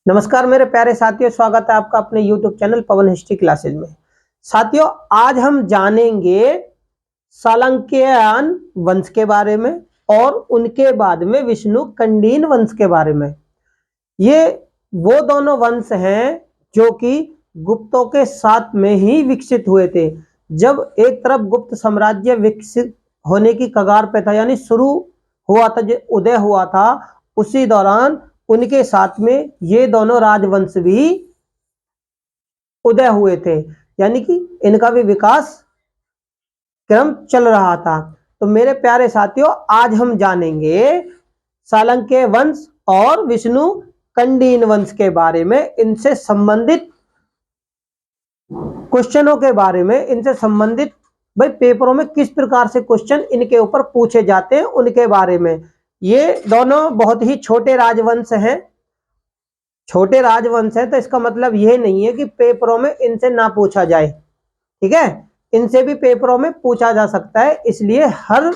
नमस्कार मेरे प्यारे साथियों, स्वागत है आपका अपने YouTube चैनल पवन हिस्ट्री क्लासेज में। साथियों, आज हम जानेंगे सालंक्यन वंश के बारे में और उनके बाद में विष्णुकंडिन वंश के बारे में। ये वो दोनों वंश हैं जो कि गुप्तों के साथ में ही विकसित हुए थे। जब एक तरफ गुप्त साम्राज्य विकसित होने की कगार पे था, यानी शुरू हुआ था, उदय हुआ था, उसी दौरान उनके साथ में ये दोनों राजवंश भी उदय हुए थे, यानी कि इनका भी विकास क्रम चल रहा था। तो मेरे प्यारे साथियों, आज हम जानेंगे सालंक्य वंश और विष्णुकंडिन वंश के बारे में, इनसे संबंधित क्वेश्चनों के बारे में, इनसे संबंधित भाई पेपरों में किस प्रकार से क्वेश्चन इनके ऊपर पूछे जाते हैं उनके बारे में। ये दोनों बहुत ही छोटे राजवंश हैं। छोटे राजवंश हैं तो इसका मतलब यह नहीं है कि पेपरों में इनसे ना पूछा जाए, ठीक है, इनसे भी पेपरों में पूछा जा सकता है। इसलिए हर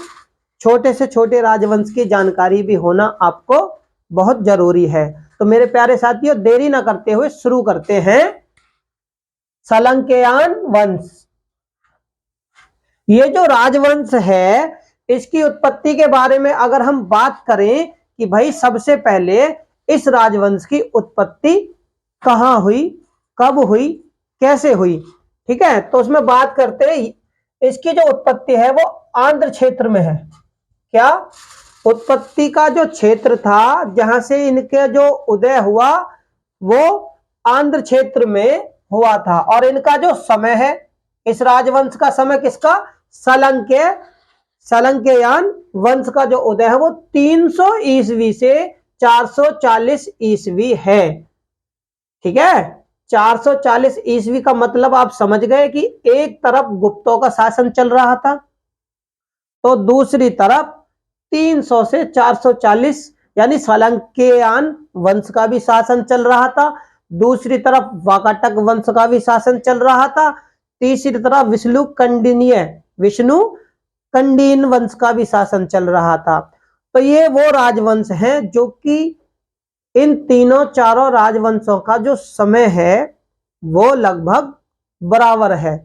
छोटे से छोटे राजवंश की जानकारी भी होना आपको बहुत जरूरी है। तो मेरे प्यारे साथियों, देरी ना करते हुए शुरू करते हैं। सालंक्यन वंश, ये जो राजवंश है, इसकी उत्पत्ति के बारे में अगर हम बात करें कि भाई सबसे पहले इस राजवंश की उत्पत्ति कहां हुई, कब हुई, कैसे हुई, ठीक है, तो उसमें बात करते हैं। इसकी जो उत्पत्ति है वो आंध्र क्षेत्र में है। क्या उत्पत्ति का जो क्षेत्र था जहां से इनके जो उदय हुआ वो आंध्र क्षेत्र में हुआ था। और इनका जो समय है, इस राजवंश का समय किसका, सालंक्यन वंश का जो उदय है वो 300 ईस्वी से 440 ईस्वी है, ठीक है। 440 ईस्वी का मतलब आप समझ गए कि एक तरफ गुप्तों का शासन चल रहा था, तो दूसरी तरफ 300 से 440 यानी सालंक्यन वंश का भी शासन चल रहा था। दूसरी तरफ वाकाटक वंश का भी शासन चल रहा था। तीसरी तरफ विष्णुकंडिन वंश का भी शासन चल रहा था। तो ये वो राजवंश हैं जो कि इन तीनों चारों राजवंशों का जो समय है वो लगभग बराबर है,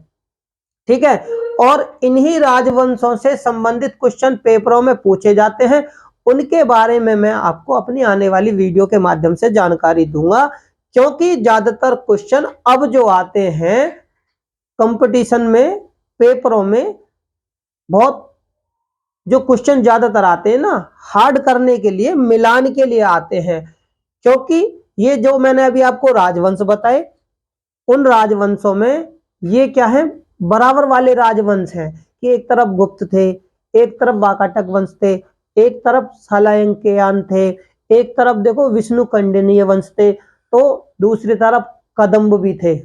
ठीक है। और इन्हीं राजवंशों से संबंधित क्वेश्चन पेपरों में पूछे जाते हैं। उनके बारे में मैं आपको अपनी आने वाली वीडियो के माध्यम से जानकारी दूंगा, क्योंकि ज्यादातर क्वेश्चन अब जो आते हैं कंपटीशन में, पेपरों में, बहुत जो क्वेश्चन ज्यादातर आते हैं ना, हार्ड करने के लिए, मिलान के लिए आते हैं। क्योंकि ये जो मैंने अभी आपको राजवंश बताए, उन राजवंशों में ये क्या है, बराबर वाले राजवंश हैं कि एक तरफ गुप्त थे, एक तरफ वाकाटक वंश थे, एक तरफ सालंक्यन थे, एक तरफ देखो विष्णुकंडिनीय वंश थे, तो दूसरी तरफ कदम्ब भी थे।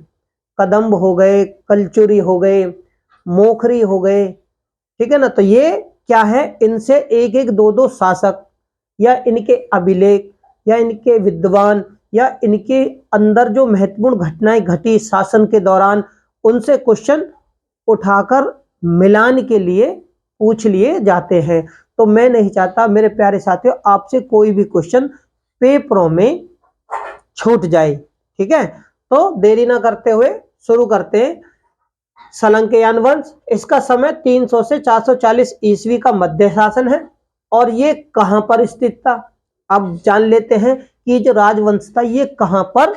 कदम्ब हो गए, कलचुरी हो गए, मोखरी हो गए, ठीक है ना। तो ये क्या है, इनसे एक एक दो दो शासक या इनके अभिलेख या इनके विद्वान या इनके अंदर जो महत्वपूर्ण घटनाएं घटी शासन के दौरान, उनसे क्वेश्चन उठाकर मिलान के लिए पूछ लिए जाते हैं। तो मैं नहीं चाहता मेरे प्यारे साथियों आपसे कोई भी क्वेश्चन पेपरों में छूट जाए, ठीक है। तो देरी ना करते हुए शुरू करते हैं। सालंक्यन वंश, इसका समय 300 से 440 ईस्वी का मध्य शासन है। और ये कहां पर स्थित था, अब जान लेते हैं कि जो राजवंश था ये कहां पर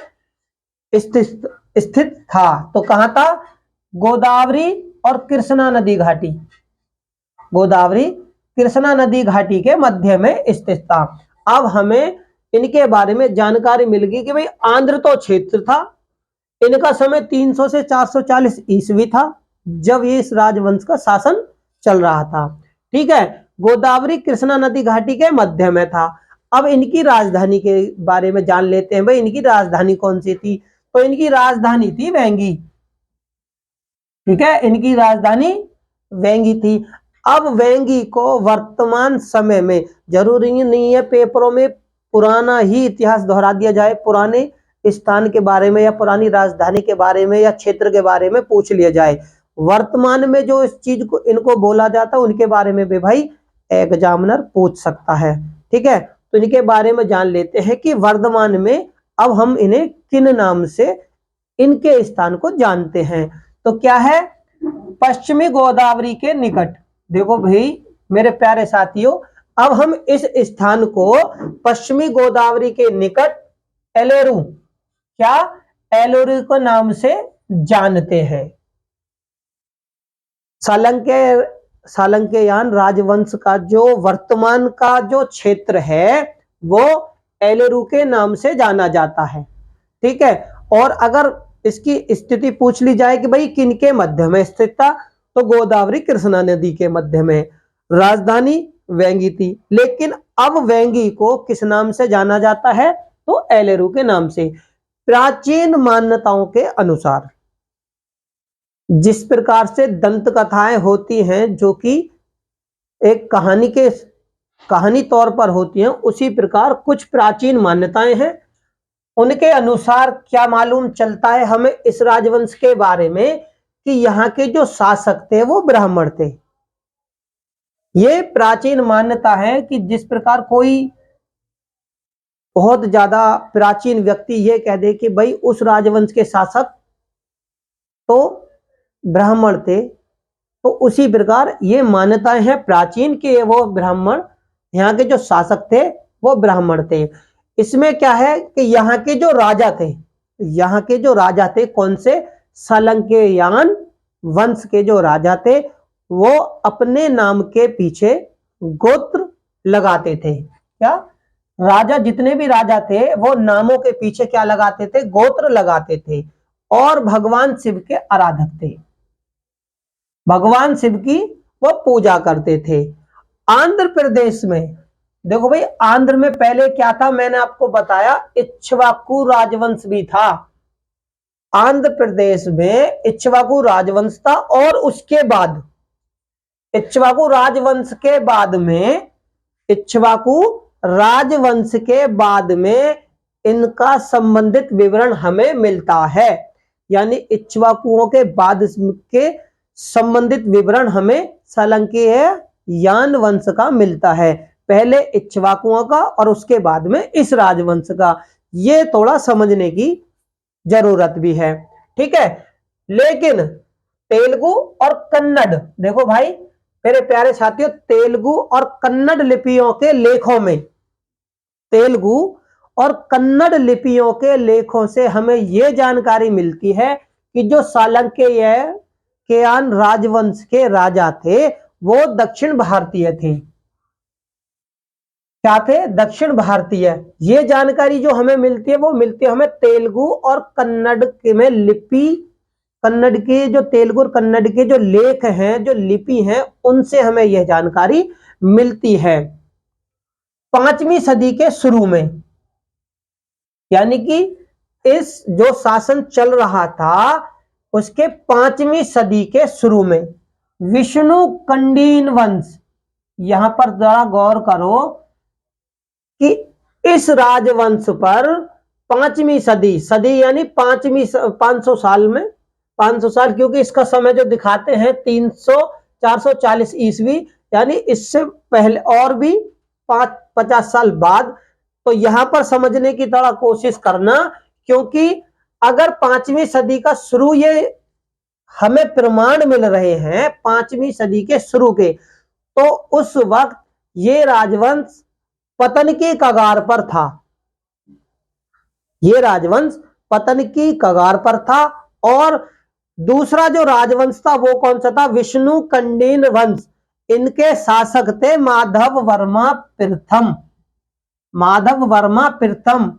स्थित था। तो कहां था, गोदावरी और कृष्णा नदी घाटी, गोदावरी कृष्णा नदी घाटी के मध्य में स्थित था। अब हमें इनके बारे में जानकारी मिल गई कि भाई आंध्र तो क्षेत्र था, इनका समय 300 से 440 ईस्वी था जब ये इस राजवंश का शासन चल रहा था, ठीक है। गोदावरी कृष्णा नदी घाटी के मध्य में था। अब इनकी राजधानी के बारे में जान लेते हैं। भाई इनकी राजधानी कौन सी थी, तो इनकी राजधानी थी वेंगी, ठीक है, इनकी राजधानी वेंगी थी। अब वेंगी को वर्तमान समय में, जरूरी नहीं है पेपरों में पुराना ही इतिहास दोहरा दिया जाए, पुराने स्थान के बारे में या पुरानी राजधानी के बारे में या क्षेत्र के बारे में पूछ लिया जाए। वर्तमान में जो इस चीज को इनको बोला जाता है उनके बारे में भी भाई एग्जामिनर पूछ सकता है, ठीक है। तो इनके बारे में जान लेते हैं कि वर्तमान में अब हम इन्हें किन नाम से इनके स्थान को जानते हैं। तो क्या है, पश्चिमी गोदावरी के निकट। देखो भाई मेरे प्यारे साथियों, अब हम इस स्थान को पश्चिमी गोदावरी के निकट एलेरू, क्या एलोरी के नाम से जानते हैं। सालंकेयान राजवंश का जो वर्तमान का जो क्षेत्र है वो एलेरू के नाम से जाना जाता है। ठीक है, और अगर इसकी स्थिति पूछ ली जाए कि भाई किनके मध्य में स्थित था, तो गोदावरी कृष्णा नदी के मध्य में। राजधानी वेंगी थी, लेकिन अब वेंगी को किस नाम से जाना जाता है, तो एलेरू के नाम से। प्राचीन मान्यताओं के अनुसार जिस प्रकार से दंत कथाएं होती हैं जो कि एक कहानी तौर पर होती हैं, उसी प्रकार कुछ प्राचीन मान्यताएं हैं। उनके अनुसार क्या मालूम चलता है हमें इस राजवंश के बारे में कि यहाँ के जो शासक थे वो ब्राह्मण थे। ये प्राचीन मान्यता है कि जिस प्रकार कोई बहुत ज्यादा प्राचीन व्यक्ति ये कह दे कि भाई उस राजवंश के शासक तो ब्राह्मण थे, तो उसी प्रकार ये मान्यताएं हैं प्राचीन के वो ब्राह्मण, यहाँ के जो शासक थे वो ब्राह्मण थे। इसमें क्या है कि यहाँ के जो राजा थे, कौन से, सालंकेयान वंश के जो राजा थे, वो अपने नाम के पीछे गोत्र लगाते थे। क्या राजा, जितने भी राजा थे वो नामों के पीछे क्या लगाते थे, गोत्र लगाते थे, और भगवान शिव के आराधक थे, भगवान शिव की वो पूजा करते थे। आंध्र प्रदेश में देखो भाई, आंध्र में पहले क्या था, मैंने आपको बताया इक्ष्वाकु राजवंश भी था। आंध्र प्रदेश में इक्ष्वाकु राजवंश था, और उसके बाद इक्ष्वाकु राजवंश के बाद में, इक्ष्वाकु राजवंश के बाद में इनका संबंधित विवरण हमें मिलता है। यानी इक्ष्वाकुओं के बाद के संबंधित विवरण हमें सालंकेयान वंश का मिलता है। पहले इक्ष्वाकुओं का और उसके बाद में इस राजवंश का। ये थोड़ा समझने की जरूरत भी है। ठीक है, लेकिन तेलुगु और कन्नड़, देखो भाई मेरे प्यारे साथियों, तेलुगु और कन्नड़ लिपियों के लेखों में, तेलुगु और कन्नड़ लिपियों के लेखों से हमें यह जानकारी मिलती है कि जो सालंकेयान राजवंश के राजा थे वो दक्षिण भारतीय थे। क्या थे, दक्षिण भारतीय। ये जानकारी जो हमें मिलती है वो मिलती है हमें तेलुगु और कन्नड़ के में लिपि, कन्नड़ के जो तेलुगु और कन्नड़ के जो लेख हैं, जो लिपि हैं, उनसे हमें यह जानकारी मिलती है। 5वीं सदी के शुरू में, यानी कि इस जो शासन चल रहा था उसके 5वीं सदी के शुरू में विष्णु कंडीन वंश, यहां पर जरा गौर करो कि इस राजवंश पर 5वीं सदी यानी 500 साल में, 500 साल, क्योंकि इसका समय जो दिखाते हैं 440 ईस्वी, यानी इससे पहले और भी 50 साल बाद। तो यहां पर समझने की थोड़ा कोशिश करना, क्योंकि अगर 5वीं सदी का शुरू ये हमें प्रमाण मिल रहे हैं 5वीं सदी के शुरू के, तो उस वक्त ये राजवंश पतन की कगार पर था। ये राजवंश पतन की कगार पर था। और दूसरा जो राजवंश था वो कौन सा था, विष्णु कंडीन वंश। इनके शासक थे माधव वर्मा प्रथम, माधव वर्मा प्रथम।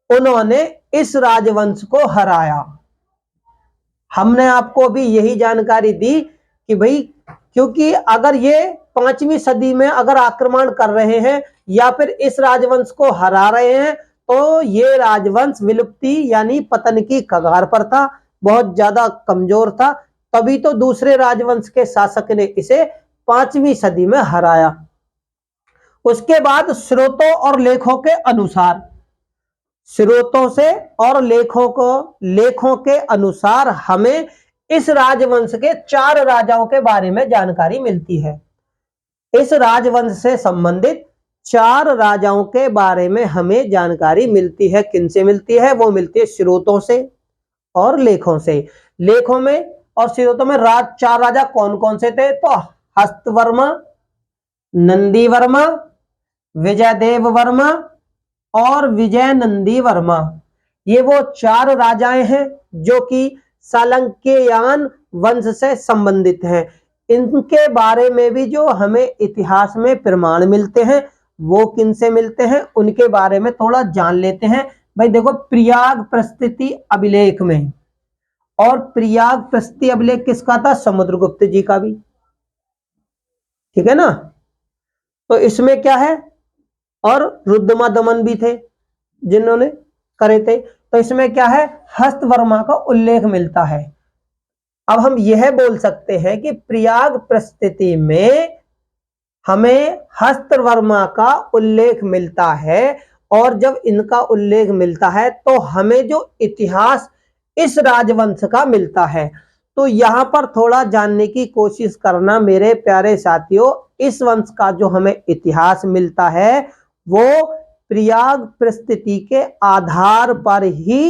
उन्होंने इस राजवंश को हराया। हमने आपको भी यही जानकारी दी कि भाई, क्योंकि अगर ये 5वीं सदी में अगर आक्रमण कर रहे हैं या फिर इस राजवंश को हरा रहे हैं, तो ये राजवंश विलुप्ति यानी पतन की कगार पर था, बहुत ज्यादा कमजोर था। तभी तो दूसरे राजवंश के शासक ने इसे 5वीं सदी में हराया। उसके बाद स्रोतों और लेखों के अनुसार, स्रोतों से और लेखों के अनुसार हमें इस राजवंश के 4 राजाओं के बारे में जानकारी मिलती है। इस राजवंश से संबंधित 4 राजाओं के बारे में हमें जानकारी मिलती है। किनसे मिलती है? वो मिलती है स्रोतों से और लेखों से। लेखों में और स्रोतों में 4 राजा कौन कौन से थे? तो हस्तवर्मा, नंदी वर्मा, विजयदेव वर्मा और विजय नंदी वर्मा। ये वो 4 राजाएं हैं जो कि सालंकेयान वंश से संबंधित हैं। इनके बारे में भी जो हमें इतिहास में प्रमाण मिलते हैं वो किनसे मिलते हैं उनके बारे में थोड़ा जान लेते हैं। भाई देखो, प्रयाग प्रस्तुति अभिलेख में, और प्रयाग प्रस्तुति अभिलेख किसका था? समुद्रगुप्त जी का भी, ठीक है ना। तो इसमें क्या है, और रुद्रमा दमन भी थे जिन्होंने करे थे। तो इसमें क्या है, हस्तवर्मा का उल्लेख मिलता है। अब हम यह बोल सकते हैं कि प्रयाग प्रस्तुति में हमें हस्तवर्मा का उल्लेख मिलता है, और जब इनका उल्लेख मिलता है तो हमें जो इतिहास इस राजवंश का मिलता है। तो यहां पर थोड़ा जानने की कोशिश करना मेरे प्यारे साथियों। इस वंश का जो हमें इतिहास मिलता है वो प्रयाग प्रस्तुति के आधार पर ही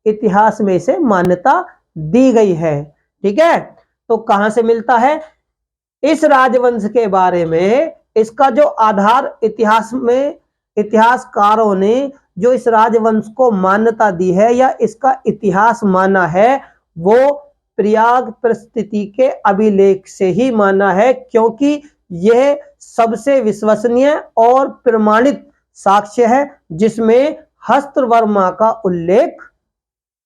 इतिहास में से मान्यता दी गई है, ठीक है। तो कहां से मिलता है? इस राजवंश के बारे में इसका जो आधार इतिहास में, इतिहासकारों ने जो इस राजवंश को मान्यता दी है या इसका इतिहास माना है वो प्रयाग प्रस्तुति के अभिलेख से ही माना है, क्योंकि यह सबसे विश्वसनीय और प्रमाणित साक्ष्य है जिसमें हस्तवर्मा का उल्लेख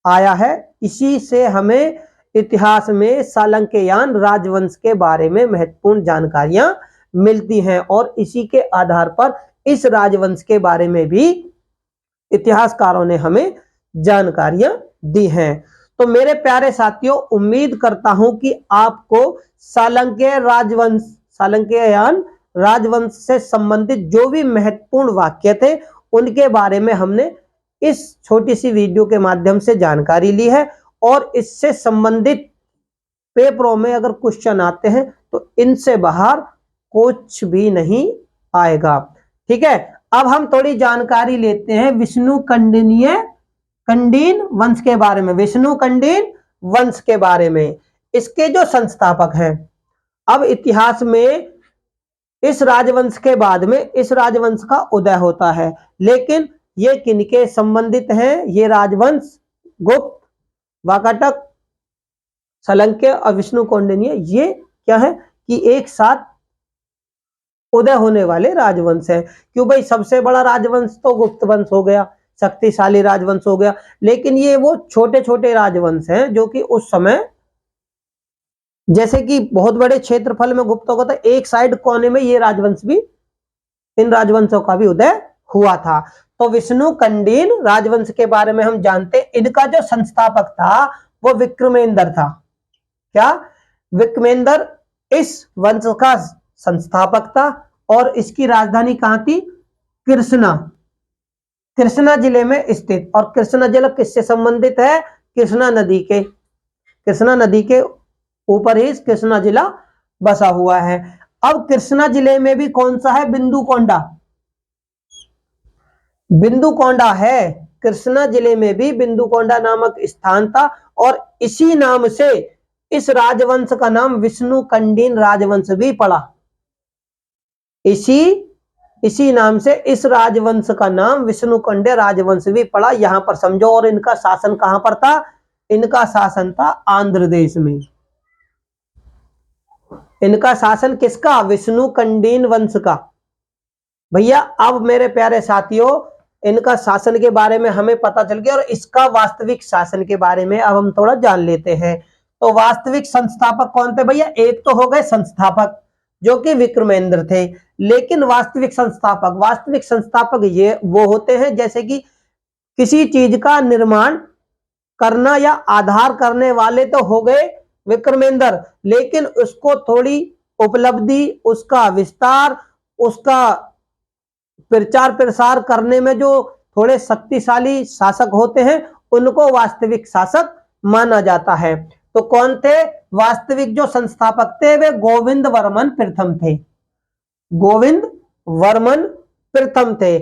आया है। इसी से हमें इतिहास में सालंकेयान राजवंश के बारे में महत्वपूर्ण जानकारियां मिलती हैं, और इसी के आधार पर इस राजवंश के बारे में भी इतिहासकारों ने हमें जानकारियां दी हैं। तो मेरे प्यारे साथियों, उम्मीद करता हूं कि आपको सालंकेयान राजवंश से संबंधित जो भी महत्वपूर्ण वाक्य थे उनके बारे में हमने इस छोटी सी वीडियो के माध्यम से जानकारी ली है, और इससे संबंधित पेपरों में अगर क्वेश्चन आते हैं तो इनसे बाहर कुछ भी नहीं आएगा, ठीक है। अब हम थोड़ी जानकारी लेते हैं कंडीन वंश के बारे में। कंडीन वंश के बारे में, इसके जो संस्थापक हैं, अब इतिहास में इस राजवंश के बाद में इस राजवंश का उदय होता है, लेकिन ये किनके संबंधित हैं? ये राजवंश गुप्त, वाकाटक, सालंक्य और विष्णुकौंडिन्य, ये क्या है कि एक साथ उदय होने वाले राजवंश हैं। क्यों भाई, सबसे बड़ा राजवंश तो गुप्त वंश हो गया, शक्तिशाली राजवंश हो गया, लेकिन ये वो छोटे छोटे राजवंश हैं जो कि उस समय, जैसे कि बहुत बड़े क्षेत्रफल में गुप्तों का था, एक साइड कोने में ये राजवंश भी, इन राजवंशों का भी उदय हुआ था। तो विष्णुकंडिन राजवंश के बारे में हम जानते हैं, इनका जो संस्थापक था वो विक्रमेंद्र था। क्या? विक्रमेंद्र इस वंश का संस्थापक था, और इसकी राजधानी कहां थी? कृष्णा, कृष्णा जिले में स्थित। और कृष्णा जिला किससे संबंधित है? कृष्णा नदी के ऊपर ही कृष्णा जिला बसा हुआ है। अब कृष्णा जिले में भी कौन सा है? बिंदुकोंडा है। कृष्णा जिले में भी बिंदुकोंडा नामक स्थान था, और इसी नाम से इस राजवंश का नाम विष्णुकंडिन राजवंश भी पड़ा। इसी नाम से इस राजवंश का नाम विष्णुकंडिन राजवंश भी पड़ा। यहां पर समझो। और इनका शासन कहां पर था? इनका शासन था आंध्र देश में। इनका शासन किसका? विष्णुकंडिन वंश का। भैया अब मेरे प्यारे साथियों, इनका शासन के बारे में हमें पता चल गया, और इसका वास्तविक शासन के बारे में अब हम थोड़ा जान लेते हैं। तो वास्तविक संस्थापक कौन थे भैया? एक तो हो गए संस्थापक जो कि विक्रमेंद्र थे, लेकिन वास्तविक संस्थापक ये वो होते हैं जैसे कि किसी चीज का निर्माण करना या आधार करने वाले तो हो गए विक्रमेंद्र, लेकिन उसको थोड़ी उपलब्धि, उसका विस्तार, उसका प्रचार प्रसार करने में जो थोड़े शक्तिशाली शासक होते हैं उनको वास्तविक शासक माना जाता है। तो कौन थे वास्तविक जो संस्थापक थे? वे गोविंद वर्मन प्रथम थे। गोविंद वर्मन प्रथम थे।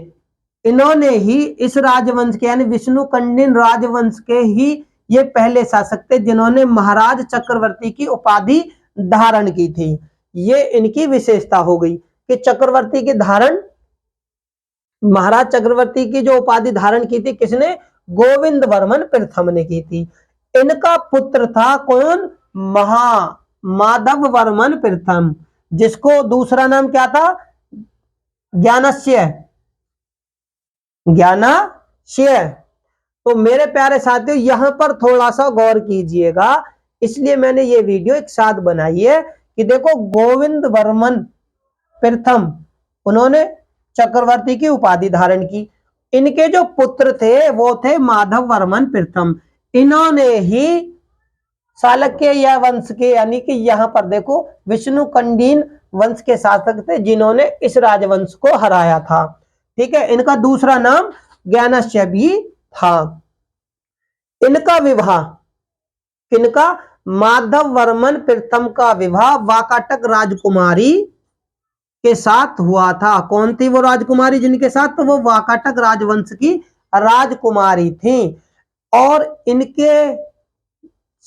इन्होंने ही इस राजवंश के यानी विष्णुकंडिन राजवंश के ही ये पहले शासक थे जिन्होंने महाराज चक्रवर्ती की उपाधि धारण की थी। ये इनकी विशेषता हो गई कि चक्रवर्ती की धारण, महाराज चक्रवर्ती की जो उपाधि धारण की थी किसने? गोविंद वर्मन प्रथम ने की थी। इनका पुत्र था कौन? माधव वर्मन प्रथम, जिसको दूसरा नाम क्या था? ज्ञानस्य। तो मेरे प्यारे साथियों यहां पर थोड़ा सा गौर कीजिएगा, इसलिए मैंने ये वीडियो एक साथ बनाई है कि देखो गोविंद वर्मन प्रथम उन्होंने चक्रवर्ती की उपाधि धारण की। इनके जो पुत्र थे वो थे माधव वर्मन प्रथम। इन्होंने ही चालुक्य या वंश के यानी कि यहां पर देखो विष्णुकंडिन वंश के शासक थे जिन्होंने इस राजवंश को हराया था। ठीक है, इनका दूसरा नाम ज्ञानस्य भी था। इनका विवाह, किनका? माधव वर्मन प्रथम का विवाह वाकाटक राजकुमारी के साथ हुआ था। कौन थी वो राजकुमारी जिनके साथ? तो वो वाकाटक राजवंश की राजकुमारी थी। और इनके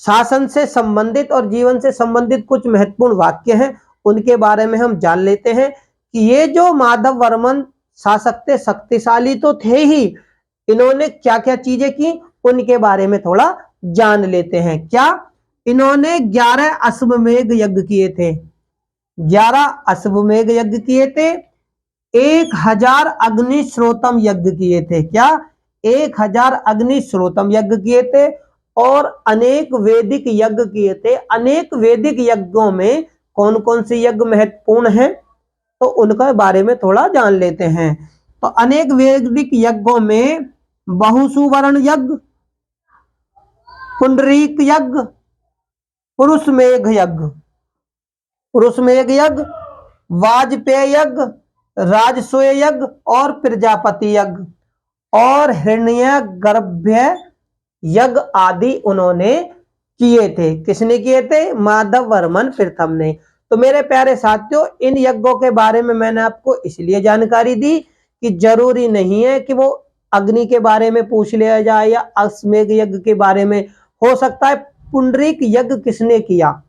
शासन से संबंधित और जीवन से संबंधित कुछ महत्वपूर्ण वाक्य हैं, उनके बारे में हम जान लेते हैं कि ये जो माधव वर्मन शासक थे शक्तिशाली तो थे ही, इन्होंने क्या क्या चीजें की उनके बारे में थोड़ा जान लेते हैं। क्या? इन्होंने 11 अश्वमेध यज्ञ किए थे, 11 अश्वमेध यज्ञ किए थे, 1000 अग्निश्रोतम यज्ञ किए थे। क्या? 1000 अग्निश्रोतम यज्ञ किए थे और अनेक वैदिक यज्ञ किए थे। अनेक वैदिक यज्ञों में कौन कौन से यज्ञ महत्वपूर्ण हैं तो उनके बारे में थोड़ा जान लेते हैं। तो अनेक वैदिक यज्ञों में बहुसुवर्ण यज्ञ, पुंडरीक यज्ञ, पुरुषमेघ यज्ञ, वाजपेय यज्ञ, राजसूय यज्ञ और प्रजापति यज्ञ और हिरण्यगर्भ यज्ञ आदि उन्होंने किए थे। किसने किए थे? माधव वर्मन प्रथम ने। तो मेरे प्यारे साथियों इन यज्ञों के बारे में मैंने आपको इसलिए जानकारी दी कि जरूरी नहीं है कि वो अग्नि के बारे में पूछ लिया जाए या अश्वमेध यज्ञ के बारे में। हो सकता है पुंडरीक यज्ञ किसने किया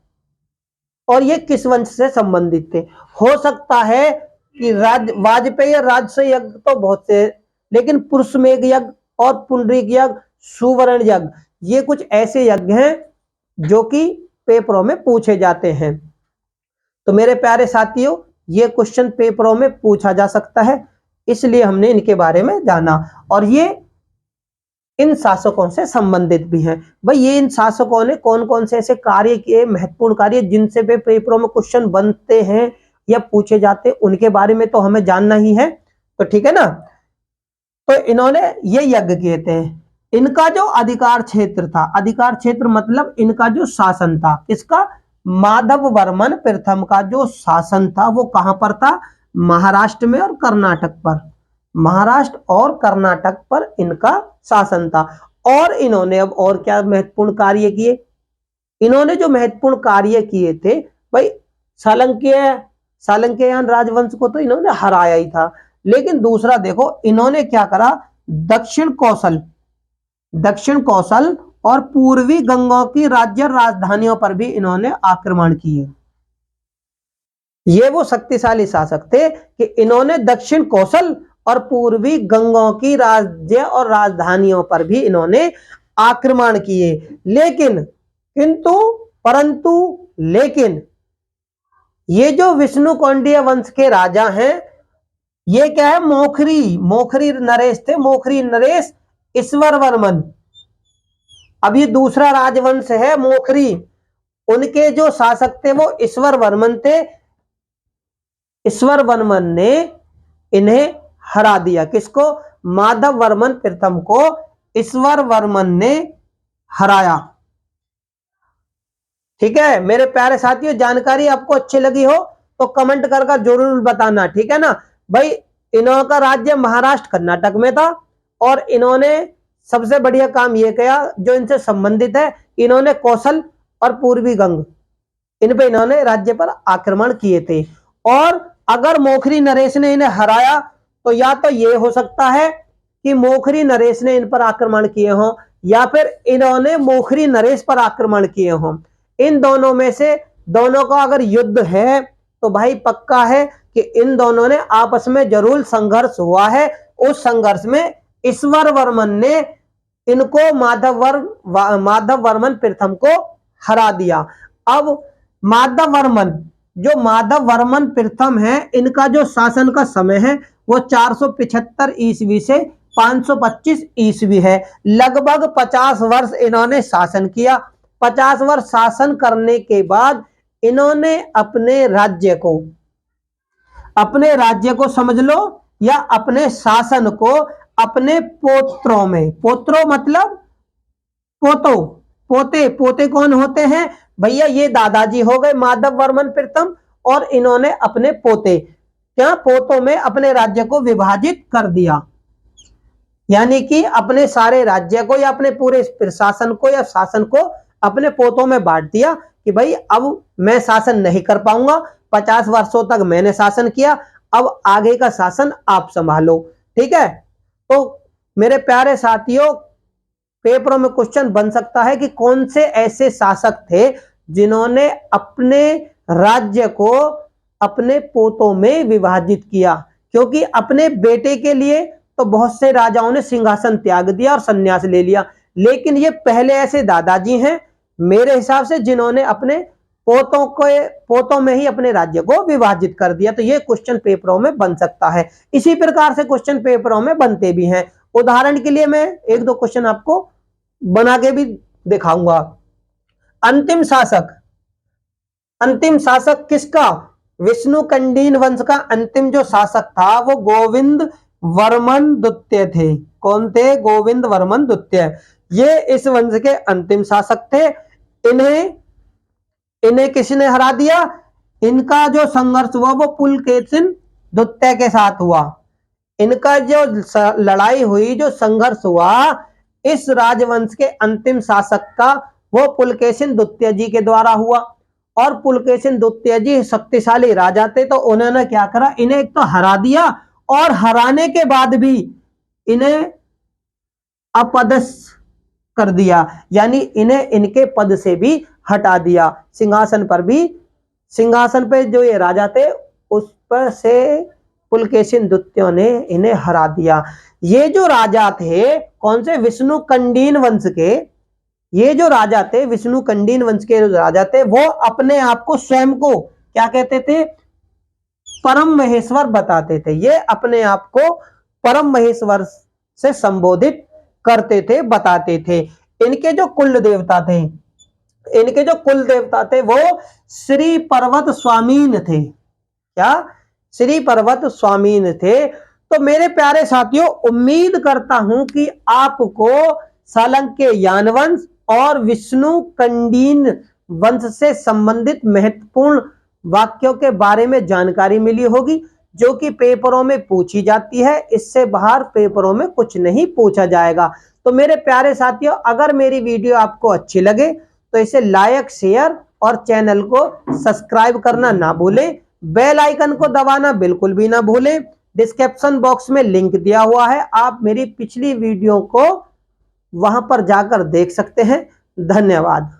और ये किस वंश से संबंधित थे। हो सकता है कि वाजपेयी राजसूय यज्ञ तो बहुत से, लेकिन पुरुषमेघ यज्ञ और पुंडरीक यज्ञ, सुवर्ण यज्ञ, ये कुछ ऐसे यज्ञ हैं जो कि पेपरों में पूछे जाते हैं। तो मेरे प्यारे साथियों ये क्वेश्चन पेपरों में पूछा जा सकता है, इसलिए हमने इनके बारे में जाना। और ये इन शासकों से संबंधित भी हैं। भाई ये इन शासकों ने कौन कौन से ऐसे कार्य किए, महत्वपूर्ण कार्य जिनसे पेपरों में क्वेश्चन बनते हैं या पूछे जाते हैं, उनके बारे में तो हमें जानना ही है। तो ठीक है ना। तो इन्होंने ये यज्ञ किए थे। इनका जो अधिकार क्षेत्र था, अधिकार क्षेत्र मतलब इनका जो शासन था, किसका? माधव वर्मन प्रथम का जो शासन था वो कहां पर था? महाराष्ट्र में और कर्नाटक पर। महाराष्ट्र और कर्नाटक पर इनका शासन था। और इन्होंने अब और क्या महत्वपूर्ण कार्य किए? इन्होंने जो महत्वपूर्ण कार्य किए थे भाई, सालंकियन राजवंश को तो इन्होंने हराया ही था, लेकिन दूसरा देखो इन्होंने क्या करा, दक्षिण कौशल और पूर्वी गंगों की राज्य राजधानियों पर भी इन्होंने आक्रमण किए। ये वो शक्तिशाली शासक थे कि इन्होंने दक्षिण कौशल और पूर्वी गंगों की राज्य और राजधानियों पर भी इन्होंने आक्रमण किए। लेकिन ये जो विष्णुकंडिय वंश के राजा हैं, ये क्या है? मोखरी नरेश थे, मोखरी नरेश ईश्वर वर्मन। अब ये दूसरा राजवंश है मोखरी, उनके जो शासक थे वो ईश्वर वर्मन थे। ईश्वर वर्मन ने इन्हें हरा दिया। किसको? माधव वर्मन प्रथम को ईश्वर वर्मन ने हराया। ठीक है मेरे प्यारे साथियों, जानकारी आपको अच्छी लगी हो तो कमेंट कर जरूर बताना। ठीक है ना भाई। इनका राज्य महाराष्ट्र कर्नाटक में था और इन्होंने सबसे बढ़िया काम यह किया जो इनसे संबंधित है, इन्होंने कौशल और पूर्वी गंग इन पे इन्होंने राज्य पर आक्रमण किए थे। और अगर मोखरी नरेश ने इन्हें हराया तो या तो ये हो सकता है कि मोखरी नरेश ने इन पर आक्रमण किए हों, या फिर इन्होंने मोखरी नरेश पर आक्रमण किए हों। इन दोनों में से दोनों का अगर युद्ध है तो भाई पक्का है कि इन दोनों ने आपस में जरूर संघर्ष हुआ है। उस संघर्ष में ईश्वर वर्मन ने इनको माधव वर्मन प्रथम को हरा दिया। अब माधव वर्मन प्रथम है, इनका जो शासन का समय है वो 475 ईस्वी से 525 ईस्वी है। लगभग 50 वर्ष इन्होंने शासन किया। 50 वर्ष शासन करने के बाद इन्होंने अपने राज्य को समझ लो, या अपने शासन को अपने पोत्रों में, पोत्रों मतलब पोते कौन होते हैं भैया, ये दादाजी हो गए माधव वर्मन प्रथम, और इन्होंने अपने पोतों में अपने राज्य को विभाजित कर दिया। यानी कि अपने सारे राज्य को या अपने पूरे प्रशासन को या शासन को अपने पोतों में बांट दिया कि भाई अब मैं शासन नहीं कर पाऊंगा, 50 वर्षों तक मैंने शासन किया, अब आगे का शासन आप संभालो। ठीक है, तो मेरे प्यारे साथियों, पेपरों में क्वेश्चन बन सकता है कि कौन से ऐसे शासक थे जिन्होंने अपने राज्य को अपने पोतों में विभाजित किया। क्योंकि अपने बेटे के लिए तो बहुत से राजाओं ने सिंहासन त्याग दिया और संन्यास ले लिया, लेकिन ये पहले ऐसे दादाजी हैं मेरे हिसाब से जिन्होंने अपने पोतों में ही अपने राज्य को विभाजित कर दिया। तो ये क्वेश्चन पेपरों में बन सकता है। इसी प्रकार से क्वेश्चन पेपरों में बनते भी हैं। उदाहरण के लिए मैं एक दो क्वेश्चन आपको बना के भी दिखाऊंगा। अंतिम शासक किसका? विष्णुकंडिन वंश का अंतिम जो शासक था वो गोविंद वर्मन द्वितीय थे। कौन थे? गोविंद वर्मन द्वितीय। ये इस वंश के अंतिम शासक थे। इन्हें किसने हरा दिया? इनका जो संघर्ष हुआ वो पुलकेशिन द्वितीय के साथ हुआ। इनका जो लड़ाई हुई, जो संघर्ष हुआ इस राजवंश के अंतिम शासक का, वो पुलकेशिन द्वितीय जी के द्वारा हुआ। और पुलकेशिन द्वितीय जी शक्तिशाली राजा थे, तो उन्होंने क्या करा, इन्हें एक तो हरा दिया और हराने के बाद भी इन्हें अपदस्थ कर दिया, यानी इन्हें इनके पद से भी हटा दिया। सिंहासन पे जो ये राजा थे उस पर से पुलकेशिन द्वितीय ने इन्हें हरा दिया। ये जो राजा थे कौन से? विष्णुकंडिन वंश के। ये जो राजा थे विष्णुकंडिन वंश के राजा थे, वो अपने आप को स्वयं को क्या कहते थे? परम महेश्वर बताते थे। ये अपने आप को परम महेश्वर से संबोधित करते थे, बताते थे। इनके जो कुल देवता थे वो श्री पर्वत स्वामीन थे। क्या? श्री पर्वत स्वामीन थे। तो मेरे प्यारे साथियों, उम्मीद करता हूं कि आपको सालंके यानवंश और विष्णुकंडिन वंश से संबंधित महत्वपूर्ण वाक्यों के बारे में जानकारी मिली होगी, जो कि पेपरों में पूछी जाती है। इससे बाहर पेपरों में कुछ नहीं पूछा जाएगा। तो मेरे प्यारे साथियों, अगर मेरी वीडियो आपको अच्छी लगे तो इसे लाइक, शेयर और चैनल को सब्सक्राइब करना ना भूलें। बेल आइकन को दबाना बिल्कुल भी ना भूलें। डिस्क्रिप्शन बॉक्स में लिंक दिया हुआ है, आप मेरी पिछली वीडियो को वहां पर जाकर देख सकते हैं। धन्यवाद।